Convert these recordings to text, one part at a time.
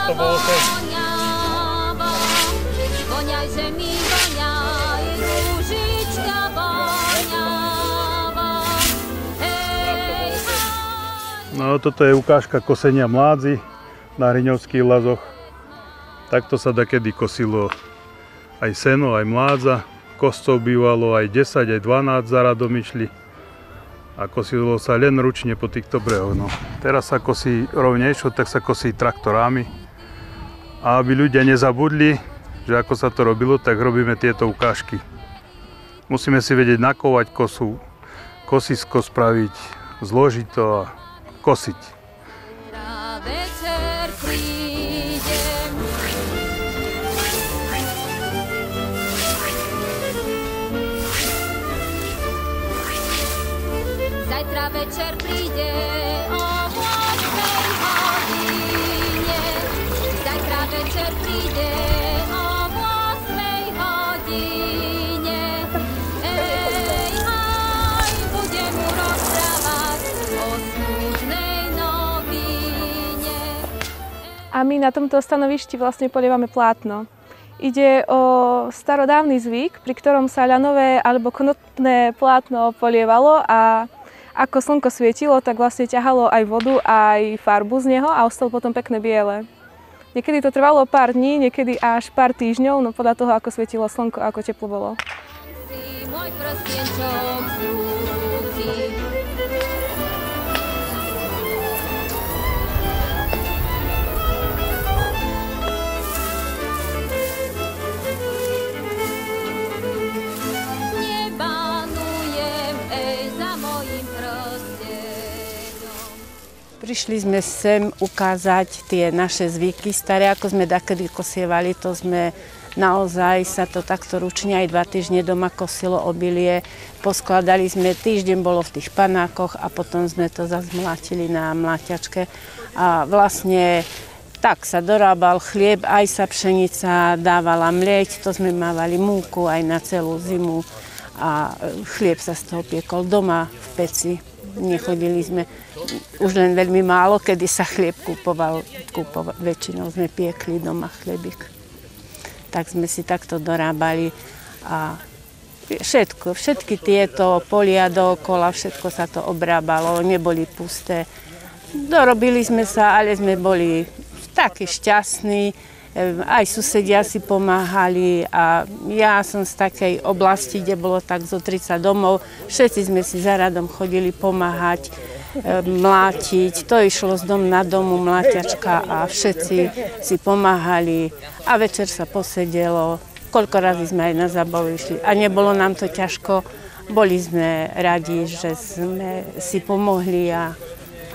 to bolo ten. No, toto je ukážka kosenia mládzy na Hriňovských lazoch. Takto sa dakedy kosilo aj seno, aj mládza. Koscov bývalo aj 10, aj 12 za radom išli. A kosilo sa len ručne po týchto brehoch. No. Teraz sa kosí rovnejšo, tak sa kosí traktorami. A aby ľudia nezabudli, že ako sa to robilo, tak robíme tieto ukážky. Musíme si vedieť nakovať kosu, kosisko spraviť, zložiť to a kosiť. Zajtra večer príde o 8 hodine. Zajtra večer príde o 8 hodine. Ej, aj, budem mu rozprávať o smutnej novine. A my na tomto stanovišti vlastne polievame plátno. Ide o starodávny zvyk, pri ktorom sa ľanové alebo konopné plátno polievalo a ako slnko svietilo, tak vlastne ťahalo aj vodu, aj farbu z neho a ostalo potom pekné biele. Niekedy to trvalo pár dní, niekedy až pár týždňov, no podľa toho, ako svietilo slnko, ako teplo bolo. Prišli sme sem ukázať tie naše zvyky staré, ako sme dakedy kosievali, to sme naozaj sa to takto ručne aj 2 týždne doma kosilo obilie. Poskladali sme, týždeň bolo v tých panákoch a potom sme to zase mlátili na mláťačke. A vlastne tak sa dorábal chlieb, aj sa pšenica dávala mlieť, to sme mávali múku aj na celú zimu a chlieb sa z toho piekol doma v peci. Nechodili sme, už len veľmi málo, kedy sa chlieb kúpoval, väčšinou sme piekli doma chlebík. Tak sme si takto dorábali a všetky tieto polia dookola, všetko sa to obrábalo, neboli pusté. Dorobili sme sa, ale sme boli takí šťastní, aj susedia si pomáhali a ja som z takej oblasti, kde bolo tak zo 30 domov, všetci sme si za radom chodili pomáhať, mlátiť, to išlo z domu na domu, mláťačka a všetci si pomáhali a večer sa posedelo, koľko razy sme aj na zábavu išli a nebolo nám to ťažko, boli sme radi, že sme si pomohli a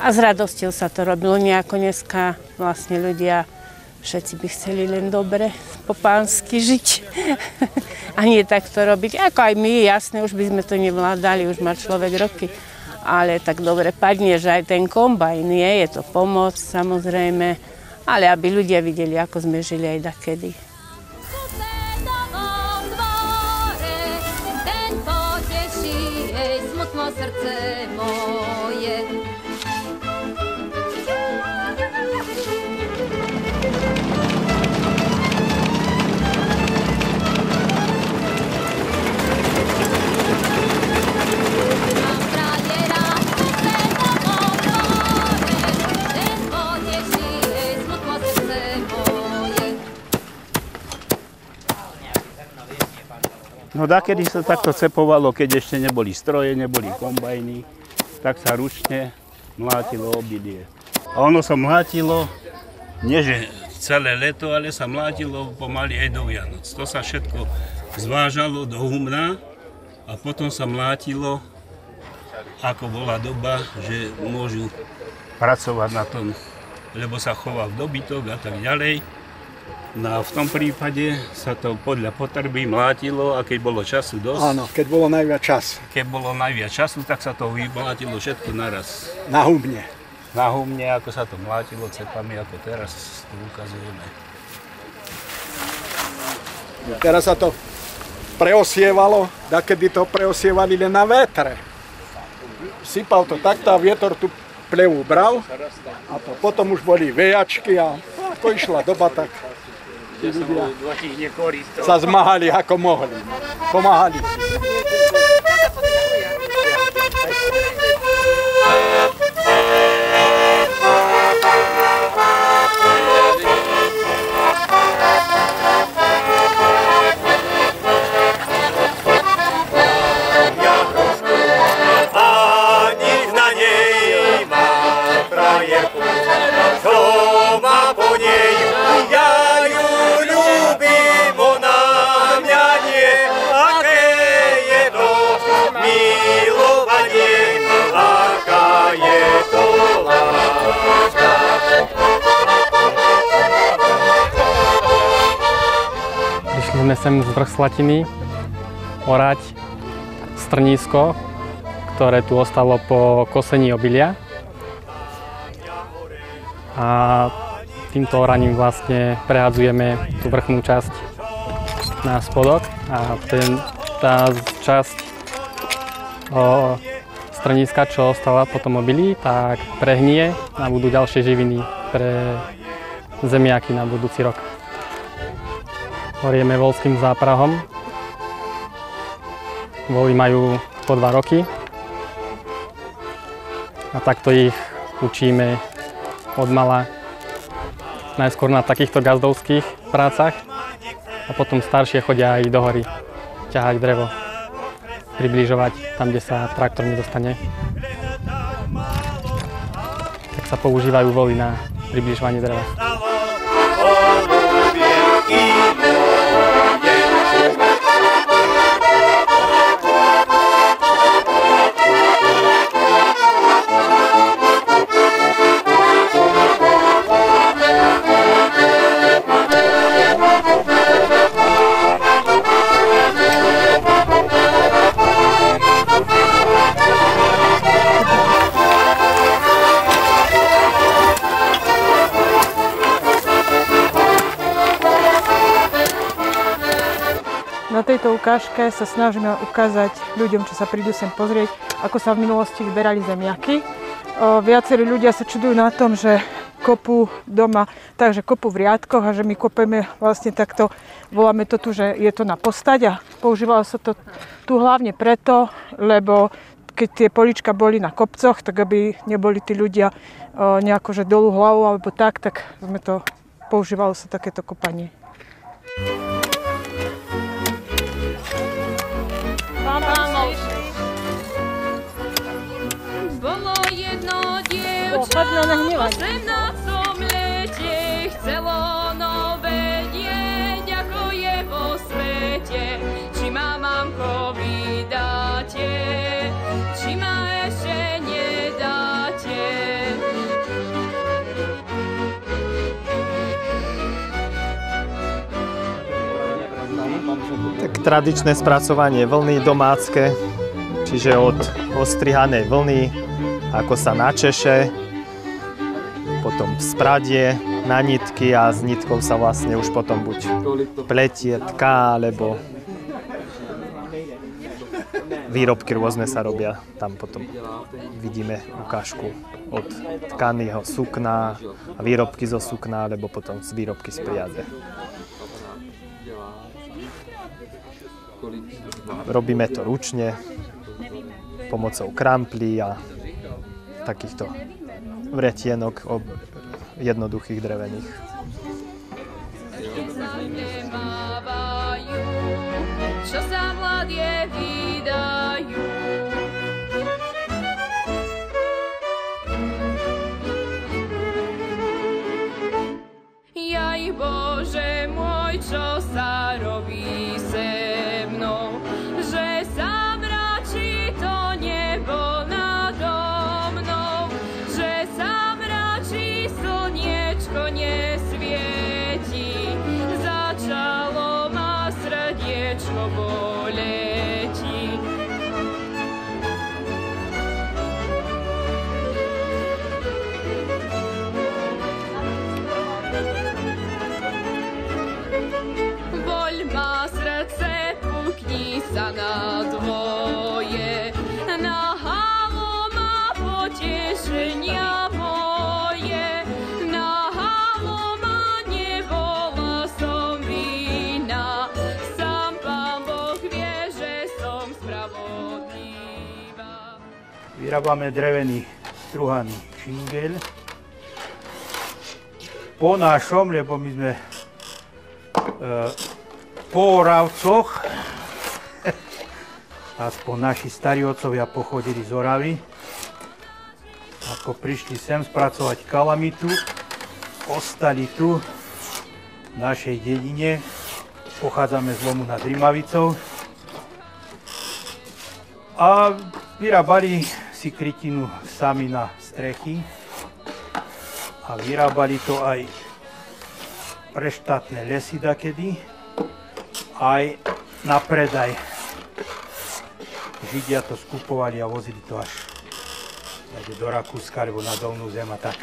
s radosťou sa to robilo, nejako dneska vlastne ľudia všetci by chceli len dobre, po pánsky žiť a nie takto robiť. Ako aj my, jasné, už by sme to nevládali, už má človek roky, ale tak dobre padne, že aj ten kombajn je to pomoc samozrejme, ale aby ľudia videli, ako sme žili aj dakedy. Srdce moje. No dakedy sa takto cepovalo, keď ešte neboli stroje, neboli kombajny, tak sa ručne mlátilo obilie. A ono sa mlátilo, nie že celé leto, ale sa mlátilo pomaly aj do Vianoc. To sa všetko zvážalo do humna a potom sa mlátilo, ako bola doba, že môžu pracovať na tom, lebo sa choval dobytok a tak ďalej. No a v tom prípade sa to podľa potreby mlátilo a keď bolo času dosť. Áno, keď bolo najviac času. Keď bolo najviac času, tak sa to vymlátilo všetko naraz. Na humne. Na humne, ako sa to mlátilo cepami, ako teraz tu ukazujeme. Teraz sa to preosievalo, dakedy to preosievali len na vetre. Sypal to takto a vietor tu plevu bral a to potom už boli vejačky a Ako išla doba, tak tí ľudia sa zmáhali ako mohli. Pomáhali si. Prišli sme sem z vrch Slatiny orať strnísko, ktoré tu ostalo po kosení obilia. A týmto oraním vlastne prehadzujeme tú vrchnú časť na spodok a tá časť strníska, čo ostala po tom obilí, tak prehnie a budú ďalšie živiny pre zemiaky na budúci rok. Orieme voľským záprahom. Voly majú po 2 roky a takto ich učíme od mala. Najskôr na takýchto gazdovských prácach a potom staršie chodia aj do hory ťahať drevo, približovať tam, kde sa traktor nedostane. Tak sa používajú voly na približovanie dreva. Na tejto ukážke sa snažíme ukázať ľuďom, čo sa prídu sem pozrieť, ako sa v minulosti vyberali zemiaky. Viacerí ľudia sa čudujú na tom, že kopú doma, takže kopú v riadkoch a že my kopeme vlastne takto, voláme to tu, že je to na postať a používalo sa to tu hlavne preto, lebo keď tie polička boli na kopcoch, tak aby neboli tí ľudia nejako že dolu hlavou alebo tak používalo sa takéto kopanie. Bolo jedno dievča v 18. lete, chcelo no vedieť, ako je vo svete. Či ma, mamko, vydáte, či ma ešte nedáte. Tak tradičné spracovanie vlny domácké, čiže od ostrihanej vlny, ako sa načeše, potom spradie na nitky a s nitkou sa vlastne už potom buď pletie, tká, alebo výrobky rôzne sa robia. Tam potom vidíme ukážku od tkaného sukna, výrobky zo sukna, alebo potom z výrobky z priadze. Robíme to ručne, pomocou kramplí a takýchto vretienok jednoduchých drevených. Čo sa mladie vydajú. Jaj Bože môj, čo sa robí se mnou, že sa mračí to nebo nado mnou, že sa mračí slniečko nesvieti, začalo ma srdiečko boleti. Boľ má srdce, pukni sa na dvoje, na halo má potešenia moje, na halo má Vyrábame drevený struhaný šingeľ. Po našom, lebo my sme po Oravcoch, aspoň naši starí otcovia pochodili z Oravy. Ako prišli sem spracovať kalamitu, ostali tu v našej dedine. Pochádzame z lomu nad Rimavicou. A vyrábali si krytinu sami na strechy. A vyrábali to aj pre štátne lesy dakedy, aj na predaj. Židia to skupovali a vozili to až do Rakúska alebo na Dolnú zem a tak.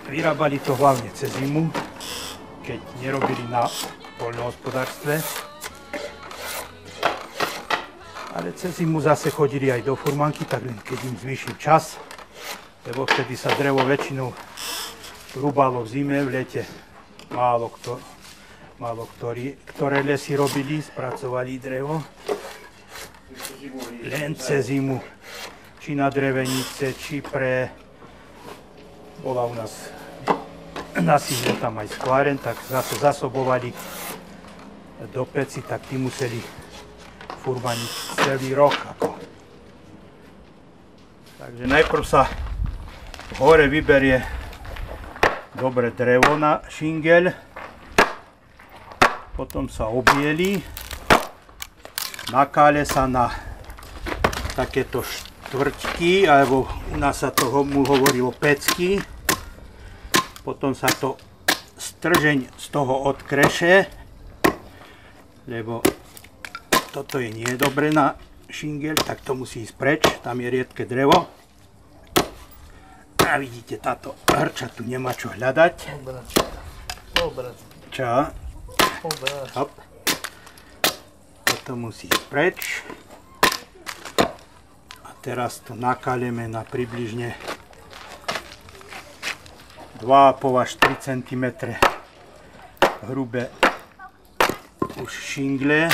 Vyrábali to hlavne cez zimu, keď nerobili na poľnohospodárstve. Ale cez zimu zase chodili aj do furmanky, tak len keď im zvýšil čas, lebo vtedy sa drevo väčšinou rúbalo v zime, v lete málo ktoré lesy robili, spracovali drevo. Len cez zimu, či na drevenice, či bola u nás na Sihne tam aj skláren, tak zase zasobovali do peci, tak tí museli furmaniť celý rok. Takže najprv sa hore vyberie dobre drevo na šingeľ, potom sa obieli, nakále sa na takéto štvrťky, alebo u nás sa tomu hovorilo pecky, potom sa to stržeň z toho odkreše, lebo toto je nie dobre na šingeľ, tak to musí ísť preč, tam je riedke drevo. A vidíte, táto hrča tu nemá čo hľadať. Čo? Hop. Toto musí ísť preč. A teraz to nakáľeme na približne 2,5 až 3 cm hrubé už šingle.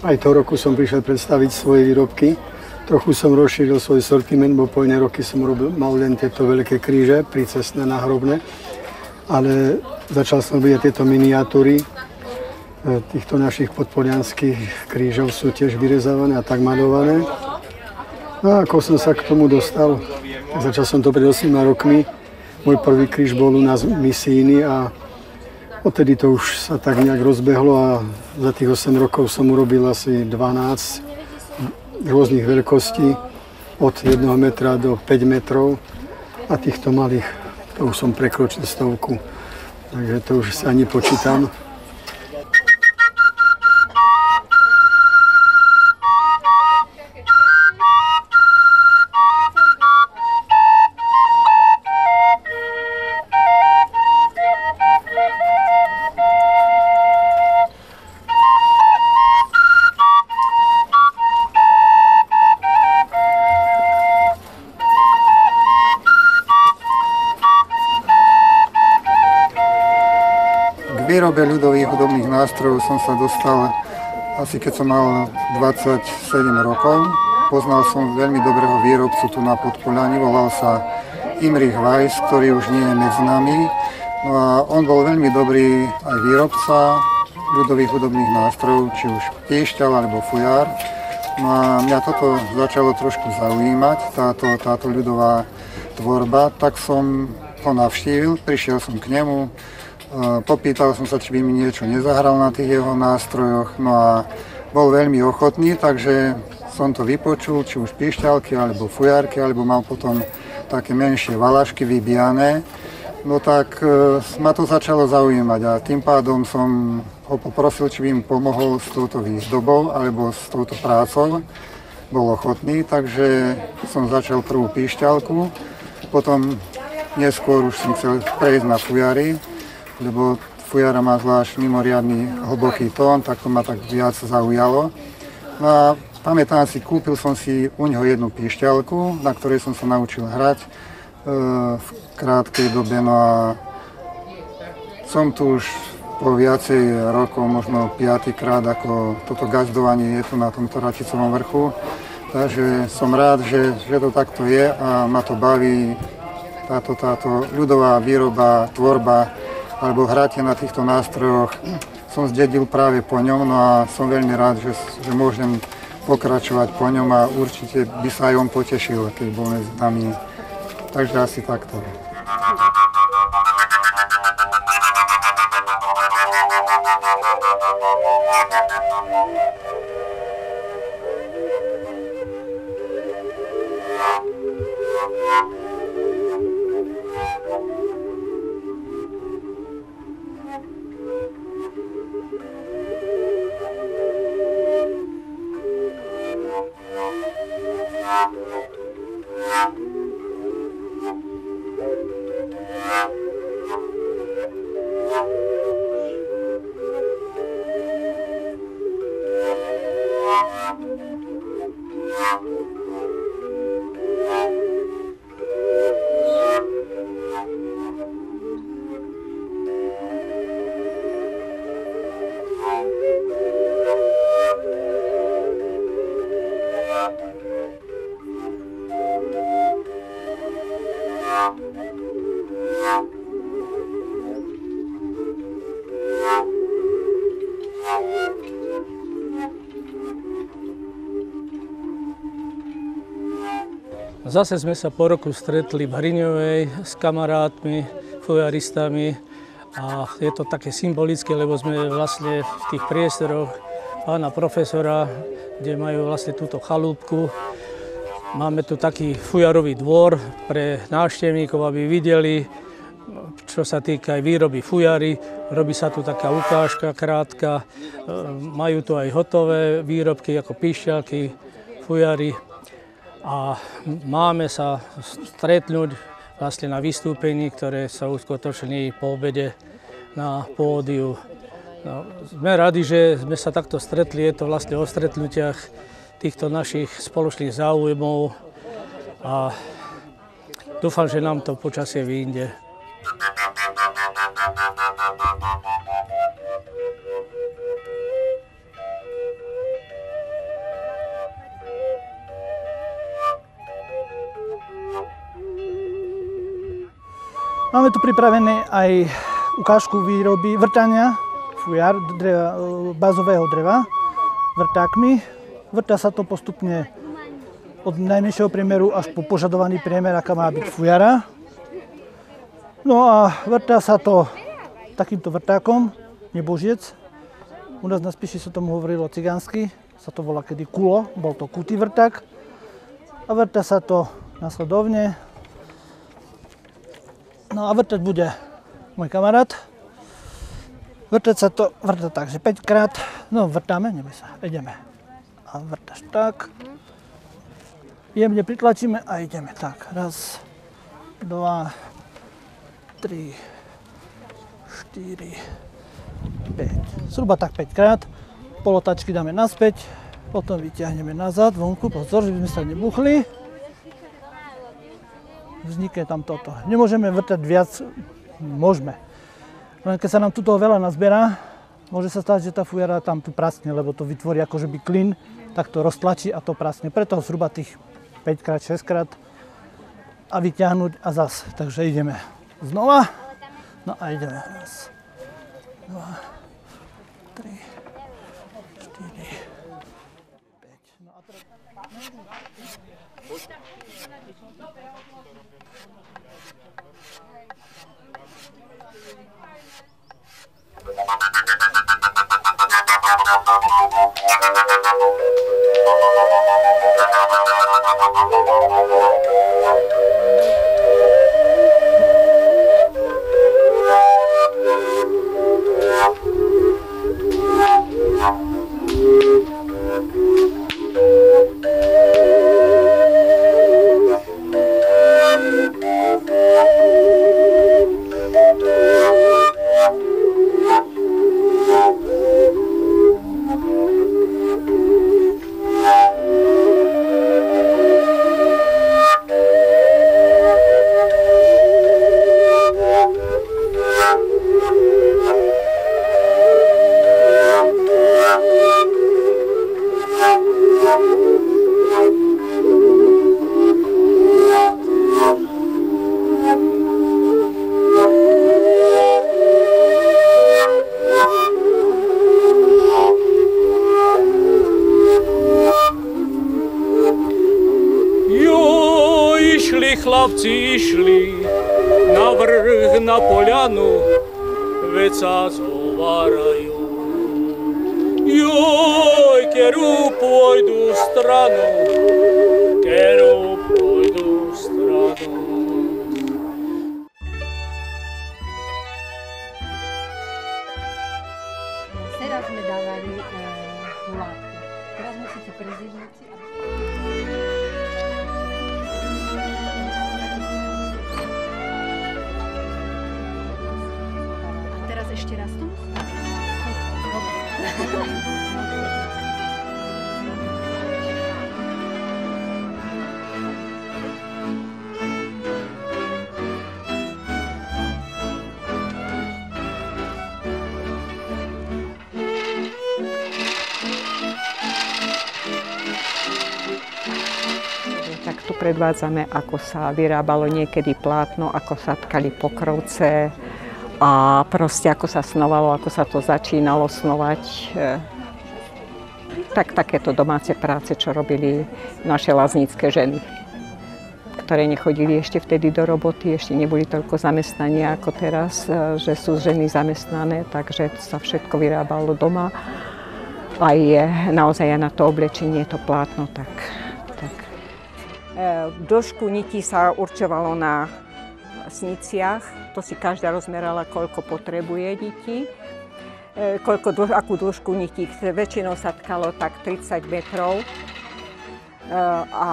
Aj toho roku som prišiel predstaviť svoje výrobky. Trochu som rozšíril svoj sortiment, bo po iné roky som mal len tieto veľké kríže, prícestné, náhrobné. Ale začal som robiť tieto miniatúry. Týchto našich podpolianských krížov sú tiež vyrezávané a tak malované. No a ako som sa k tomu dostal, začal som to pred 8 rokmi. Môj prvý kríž bol u nás misijný a odtedy to už sa tak nejak rozbehlo a za tých 8 rokov som urobil asi 12 rôznych veľkostí od 1 metra do 5 metrov a týchto malých, to už som prekročil 100, takže to už sa ani počítam. výrobe ľudových hudobných nástrojov som sa dostal asi keď som mal 27 rokov. Poznal som veľmi dobrého výrobcu tu na Podpoľani, volal sa Imrich Weiss, ktorý už nie je medzi nami. No a on bol veľmi dobrý aj výrobca ľudových hudobných nástrojov, či už píšťal alebo fujár. No a mňa toto začalo trošku zaujímať, táto ľudová tvorba, tak som ho navštívil, prišiel som k nemu, popýtal som sa, či by mi niečo nezahral na tých jeho nástrojoch, no a bol veľmi ochotný, takže som to vypočul, či už píšťalky, alebo fujárky, alebo mal potom také menšie valašky vybijané. No tak ma to začalo zaujímať a tým pádom som ho poprosil, či by mi pomohol s touto výzdobou, alebo s touto prácou. Bol ochotný, takže som začal prvú píšťalku, potom neskôr už som chcel prejsť na fujary, lebo fujara má zvlášť mimoriadny hlboký tón, tak to ma tak viac zaujalo. No a pamätám si, kúpil som si u neho jednu píšťalku, na ktorej som sa naučil hrať v krátkej dobe. No a som tu už po viacej rokov, možno 5. krát, ako toto gazdovanie je tu na tomto Račicovom vrchu. Takže som rád, že to takto je a ma to baví, táto ľudová výroba, tvorba alebo hratie na týchto nástrojoch som zdedil práve po ňom, no a som veľmi rád, že môžem pokračovať po ňom a určite by sa aj on potešil, keď bol medzi nami. Takže asi takto. Zase sme sa po roku stretli v Hriňovej s kamarátmi, fujaristami a je to také symbolické, lebo sme vlastne v tých priestoroch pána profesora, kde majú vlastne túto chalúbku. Máme tu taký fujarový dvor pre návštevníkov, aby videli, čo sa týka aj výroby fujary. Robí sa tu taká ukážka krátka, majú tu aj hotové výrobky ako píšťalky, fujary. A máme sa stretnúť vlastne na vystúpení, ktoré sa uskutoční po obede na pódiu. No, sme radi, že sme sa takto stretli, je to vlastne o stretnutiach týchto našich spoločných záujmov a dúfam, že nám to počasie vyjde. Máme tu pripravené aj ukážku výroby vrtania, fujar, bazového dreva, vrtákmi. Vrtá sa to postupne od najmenšieho priemeru až po požadovaný priemer, aká má byť fujara. No a vrtá sa to takýmto vrtákom, nebožiec. U nás na Spiši sa tomu hovorilo cigánsky, sa to volá kedy kulo, bol to kutý vrták. A vrtá sa to nasledovne. No a vrtať bude môj kamarát. Vrtať sa to vrtá tak, že 5 krát, no vrtáme, neboj sa, ideme. A vrtáš tak. Jemne pritlačíme a ideme tak. 1, 2, 3, 4, 5. Zhruba tak 5 krát. Polotačky dáme naspäť, potom vyťahneme nazad, vonku, pozor, že by sme sa nebuchli. Vznikne tam toto. Nemôžeme vrtať viac, môžeme. Len keď sa nám tu toho veľa nazberá, môže sa stať, že tá fujara tam tu prasne, lebo to vytvorí akože by klin, tak to roztlačí a to prasne. Preto zhruba tých 5x, 6x a vyťahnuť a zas. Takže ideme znova. No a ideme. Raz, 2, 3, 4, 5. No a teraz... Chlapci išli na vrch, na poľanu, veď sa zovárajú. Joj, keru pôjdu stranu, keru pôjdu stranu. Teraz sme dávali tú látku. Teraz musíte prezidnúť si. Ešte raz to? Tak tu predvádzame, ako sa vyrábalo niekedy plátno, ako sa tkali pokrovce, a proste ako sa snovalo, ako sa to začínalo snovať. Tak takéto domáce práce, čo robili naše laznícke ženy, ktoré nechodili ešte vtedy do roboty, ešte neboli toľko zamestnania ako teraz, že sú ženy zamestnané, takže sa všetko vyrábalo doma. Aj naozaj na to oblečenie, to plátno, tak. Dĺžku nití sa určovalo na sniciach. To si každá rozmerala, koľko potrebuje nití, akú dĺžku nití. Väčšinou sa tkalo tak 30 metrov a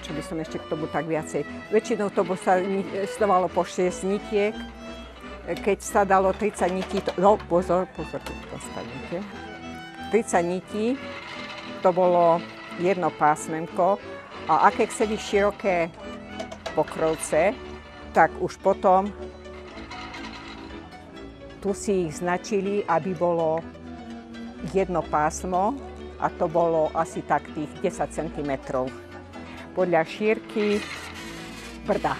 čo by som ešte k tomu tak viacej. Väčšinou to sa snovalo po 6 nitiek. Keď sa dalo 30 nití, no pozor, dostanete. 30 nití, to bolo jedno pásmenko a aké chceli široké pokrovce, tak už potom tu si ich značili, aby bolo jedno pásmo a to bolo asi tak tých 10 cm. Podľa šírky brda.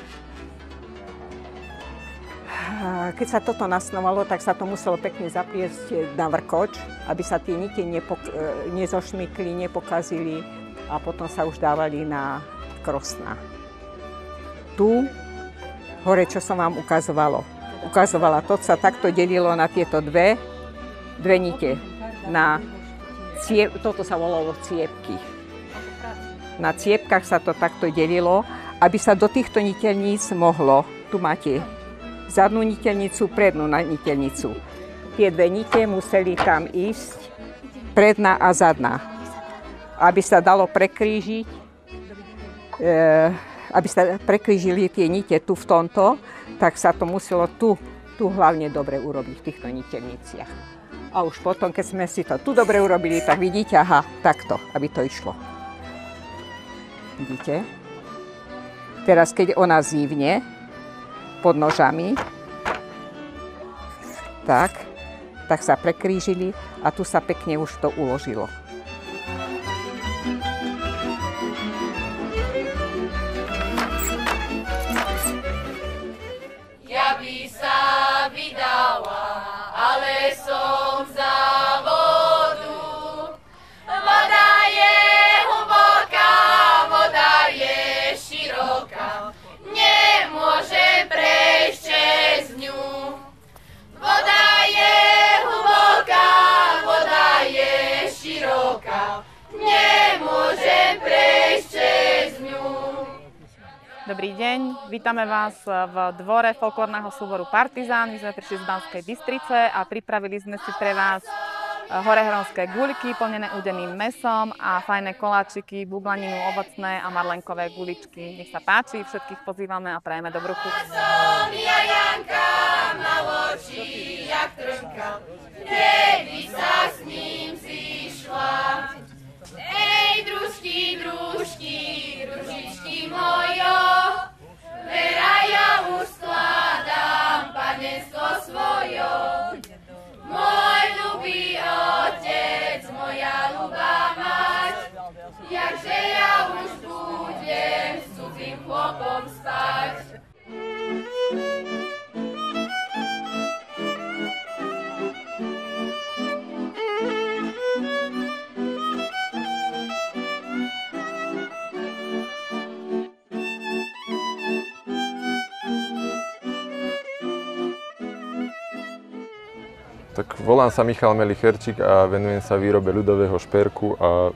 Keď sa toto nasnovalo, tak sa to muselo pekne zapliesť na vrkoč, aby sa tie nite nezošmykli, nepokazili a potom sa už dávali na krosná. Tu hore, čo som vám ukazovala, to sa takto delilo na tieto dve nite. Toto sa volalo ciepky. Na ciepkach sa to takto delilo, aby sa do týchto niteľníc mohlo. Tu máte zadnú niteľnicu, prednú niteľnicu. Tie dve nite museli tam ísť, predná a zadná. Aby sa dalo prekrížiť, aby sa prekrížili tie nite tu v tomto, tak sa to muselo tu hlavne dobre urobiť v týchto niteľniciach. A už potom, keď sme si to tu dobre urobili, tak vidíte, aha, takto, aby to išlo. Vidíte? Teraz, keď ona zívne pod nožami, tak sa prekrížili a tu sa pekne už to uložilo. Ja by sa vydala, ale som za vodu. Voda je hlboká, voda je široká, nemôžem prejsť cez ňu. Voda je hlboká, voda je široká, nemôžem prejsť cez ňu. Dobrý deň, vítame vás v dvore folklórneho súboru Partizán. My sme prišli z Banskej Bystrice a pripravili sme si pre vás horehronské guľky plnené údeným mäsom a fajné koláčiky, bublaninu ovocné a marlenkové guličky. Nech sa páči, všetkých pozývame a prajeme dobrú chuť. Ja Janka mal oči jak trnka, kedy sa s ním zišla. Ej, družky, družky, družičky mojo, vera, ja už skladám panenstvo svojo. Môj ľubý otec, moja ľubá mať, jakže ja už budem s cudzým chlopom spať. Tak volám sa Michal Melicherčík a venujem sa výrobe ľudového šperku a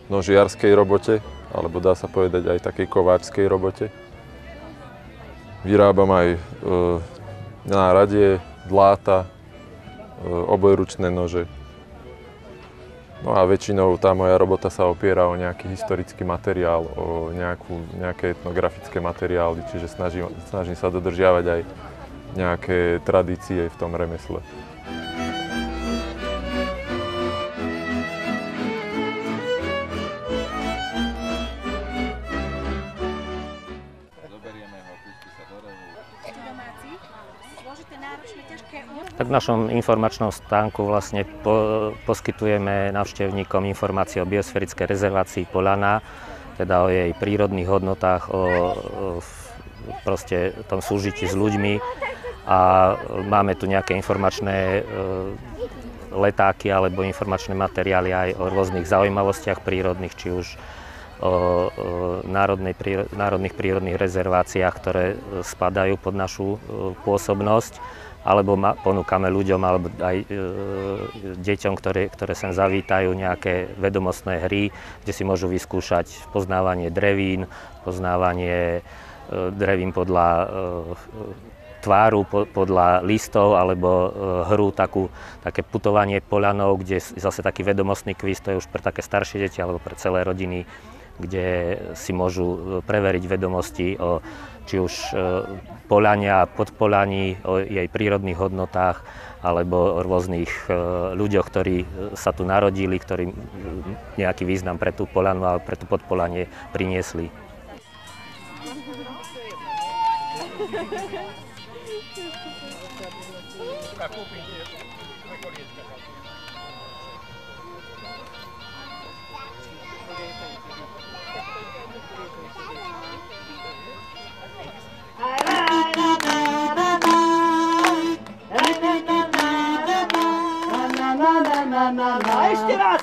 nožiarskej robote, alebo dá sa povedať aj takej kováčskej robote. Vyrábam aj náradie, dláta, obojručné nože. No a väčšinou tá moja robota sa opiera o nejaký historický materiál, o nejaké etnografické materiály, čiže snažím sa dodržiavať aj nejaké tradície v tom remesle. Tak v našom informačnom stánku vlastne poskytujeme návštevníkom informácie o biosférickej rezervácii Poľana, teda o jej prírodných hodnotách, o proste tom súžití s ľuďmi a máme tu nejaké informačné letáky alebo informačné materiály aj o rôznych zaujímavostiach prírodných, či už o národných prírodných rezerváciách, ktoré spadajú pod našu pôsobnosť, alebo ponúkame ľuďom alebo aj deťom, ktoré sem zavítajú, nejaké vedomostné hry, kde si môžu vyskúšať poznávanie drevín, poznávanie drevín podľa tváru, podľa listov, alebo hru také putovanie poľanou, kde zase taký vedomostný kvíz, to je už pre také staršie deti alebo pre celé rodiny, kde si môžu preveriť vedomosti o či už Poľania a Podpoľaní, o jej prírodných hodnotách, alebo o rôznych ľuďoch, ktorí sa tu narodili, ktorí nejaký význam pre tú Poľanu a pre tú Podpoľanie priniesli. A ešte raz!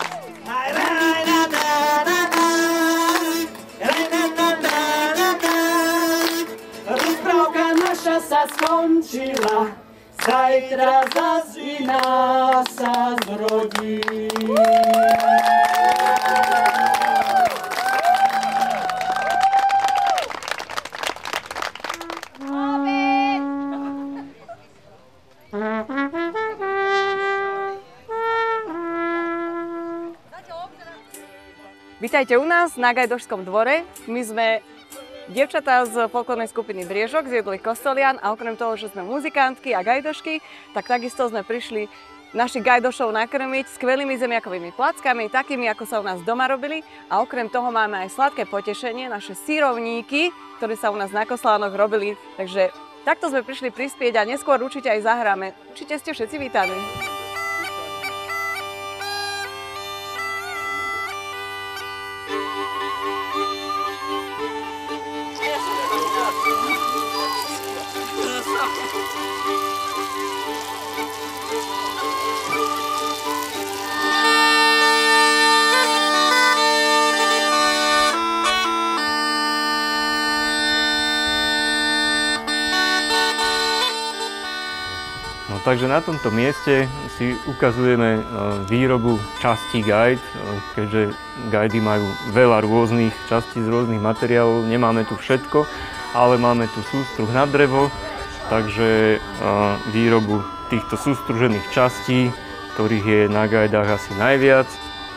Rozprávka naša sa skončila, zajtra zas iná sa zrodí. Vítajte u nás na Gajdošskom dvore. My sme dievčatá z folklórnej skupiny Driežok z Jedlých Kostolian a okrem toho, že sme muzikantky a gajdošky, tak takisto sme prišli našich gajdošov nakrmiť skvelými zemiakovými plackami, takými, ako sa u nás doma robili. A okrem toho máme aj sladké potešenie, naše syrovníky, ktoré sa u nás na Koslánoch robili. Takže Takto sme prišli prispieť a neskôr určite aj zahráme. Určite ste všetci vítaní. Takže na tomto mieste si ukazujeme výrobu častí gajd, keďže gajdy majú veľa rôznych častí z rôznych materiálov. Nemáme tu všetko, ale máme tu sústruh na drevo, takže výrobu týchto sústružených častí, ktorých je na gajdách asi najviac.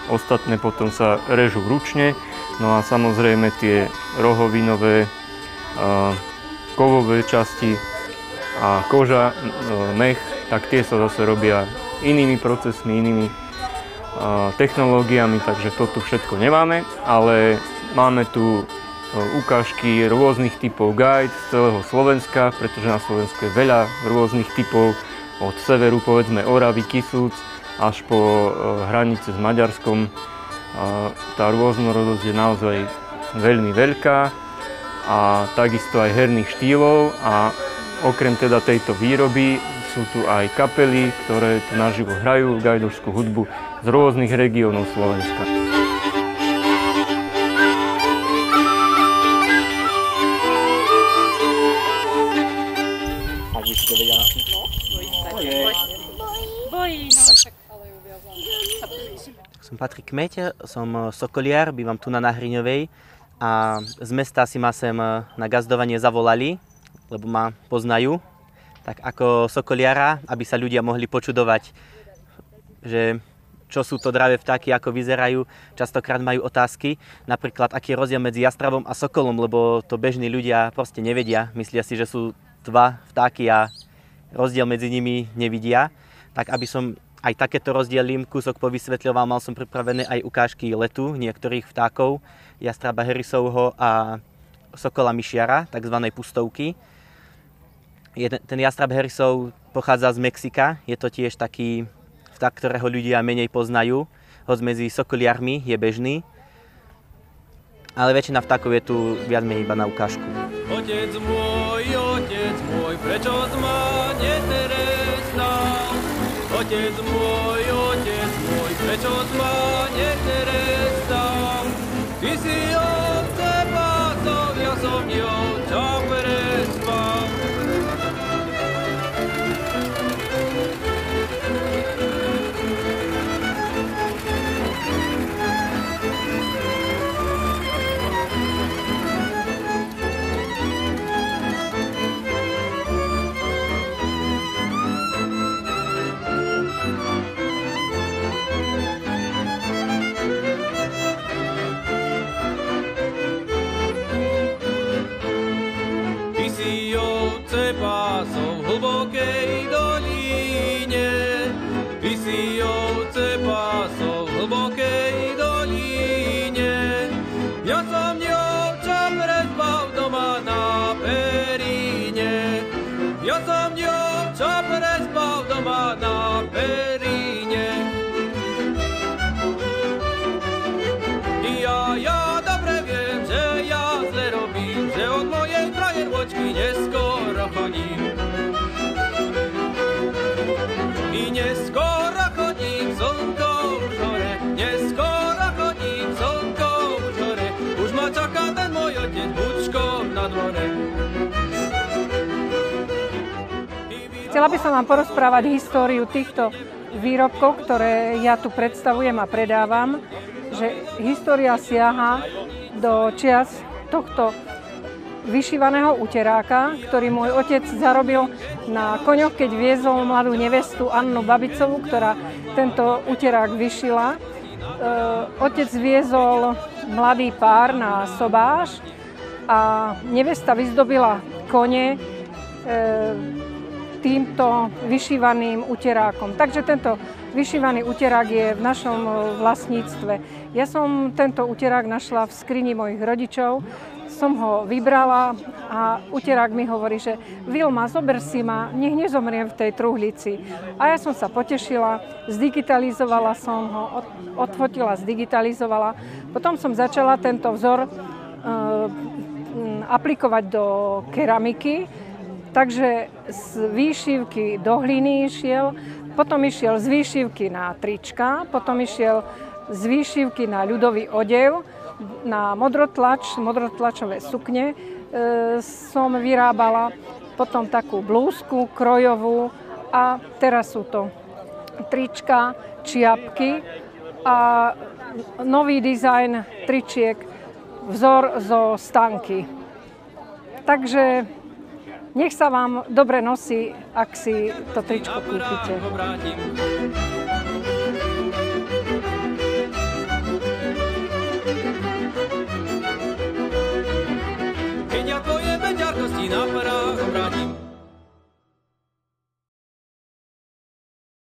Ostatné potom sa režú ručne, no a samozrejme tie rohovinové, kovové časti a koža, mech, tak tie sa zase robia inými procesmi, inými technológiami, takže to tu všetko nemáme, ale máme tu ukážky rôznych typov gajd z celého Slovenska, pretože na Slovensku je veľa rôznych typov, od severu povedzme Oravy, Kisúc, až po hranice s Maďarskom. Tá rôznorodosť je naozaj veľmi veľká a takisto aj herných štýlov a okrem teda tejto výroby sú tu aj kapely, ktoré tu naživo hrajú gajdošskú hudbu z rôznych regiónov Slovenska. Som Patrik Kmeť, som sokoliar, bývam tu na Hriňovej a z mesta si ma sem na gazdovanie zavolali, lebo ma poznajú. Tak ako sokoliara, aby sa ľudia mohli počudovať, že čo sú to dravé vtáky, ako vyzerajú. Častokrát majú otázky, napríklad aký je rozdiel medzi jastrabom a sokolom, lebo to bežní ľudia proste nevedia. Myslia si, že sú dva vtáky a rozdiel medzi nimi nevidia. Tak aby som aj takéto rozdiely kúsok povysvetľoval, mal som pripravené aj ukážky letu niektorých vtákov, jastraba Harrisovho a sokola myšiara, takzvanej pustovky. Ten jastrab Harrisov pochádza z Mexika, je to tiež taký vták, ktorého ľudia menej poznajú, hoď medzi sokoliarmi je bežný, ale väčšina vtákov je tu viac menej iba na ukážku. Otec môj, prečo ma netrestal? Otec môj, prečo ma netrestal? Ty si ovce pásol, ja som dievča prespal. Pásov v hlbokej dolíne, ty si ovce pásov v hlbokej dolíne. Ja som dievča prespal doma na períne, ja som dievča prespal doma na períne. Ja dobre viem, že ja zle robím, že od mojej frajervočky neskoro chodím. I neskoro chodím, slnko už hore, neskoro chodím, slnko už hore. Už ma čaká ten môj otec bučkom na dvore. Chcela by som vám porozprávať históriu týchto výrobkov, ktoré ja tu predstavujem a predávam, že história siaha do čias tohto vyšívaného uteráka, ktorý môj otec zarobil na koňoch, keď viezol mladú nevestu Annu Babicovú, ktorá tento uterák vyšila. Otec viezol mladý pár na sobáš a nevesta vyzdobila kone týmto vyšívaným uterákom. Takže tento vyšívaný uterák je v našom vlastníctve. Ja som tento uterák našla v skrini mojich rodičov. som ho vybrala a uterák mi hovorí, že Vilma, zober si ma, nech nezomriem v tej truhlici. A ja som sa potešila, zdigitalizovala som ho, odfotila, zdigitalizovala. Potom som začala tento vzor aplikovať do keramiky, takže z výšivky do hliny išiel, potom išiel z výšivky na trička, potom išiel z výšivky na ľudový odev, na modrotlačové sukne som vyrábala, potom takú blúzku krojovú a teraz sú to trička, čiapky a nový dizajn tričiek, vzor zo stanky. Takže nech sa vám dobre nosí, ak si to tričko kúpite. Keď ja tvoje beďarkosti napadám,